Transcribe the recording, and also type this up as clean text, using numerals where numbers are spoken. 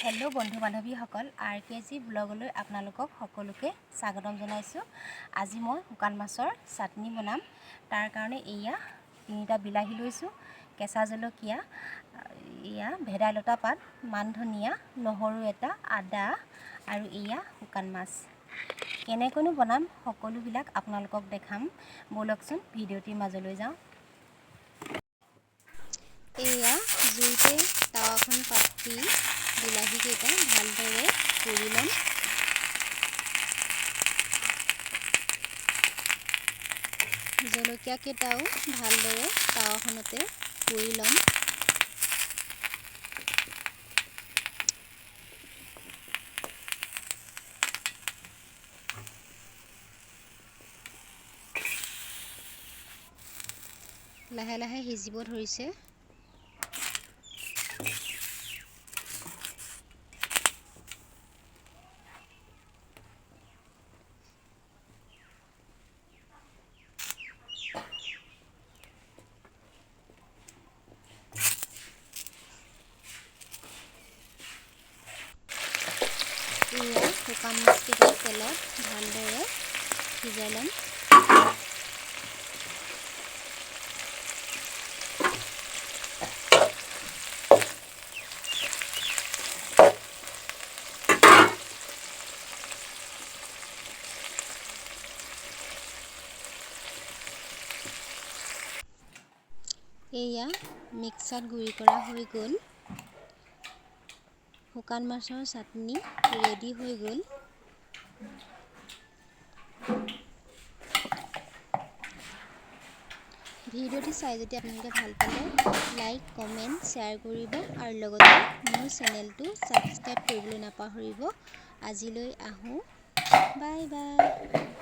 Hello बंधु बान्धवीসকল RKG ब्लगলৈ আপোনালোকক সকলোকে স্বাগতম জনাইছো। আজি মই শুকান মাছৰ চাটনি বনাম। তাৰ কাৰণে এয়া তিনিটা বিলাহী লৈছো, কেঁচা জলকীয়া, এয়া ভেদাইলতা পাত, মান ধনিয়া, নহৰু এটা, আদা আৰু এয়া শুকান মাছ। কেনেকৈনো বনাম সকলোবিলাক আপোনালোকক দেখাম। বলকচোন ভিডিঅ'টিৰ মাজলৈ যাওঁ। এয়া জুইতে তাৱাখন পাতি বিলাহী কেইটা ভালদৰে পুৰি ল'ম। জলকীয়া কেইটাও ভালদৰে তাৱাখনতে পুৰি ল'ম। লাহে লাহে সিজিব ধৰিছে। এয়া শুকান মাছকেইটা তেলত ভালদৰে সিজাই ল'ম। এয়া মিক্সাৰত গুড়ি কৰা হৈ গ'ল। শুকান মাছৰ চাটনি ৰেডি হৈ গ'ল। ভিডিঅ'টি চাই যদি আপোনালোকে ভাল পালে লাইক, কমেণ্ট, শ্বেয়াৰ কৰিব আৰু লগতে মোৰ চেনেলটো ছাবস্ক্ৰাইব কৰিবলৈ নাপাহৰিব। আজিলৈ আহোঁ, বাই বাই।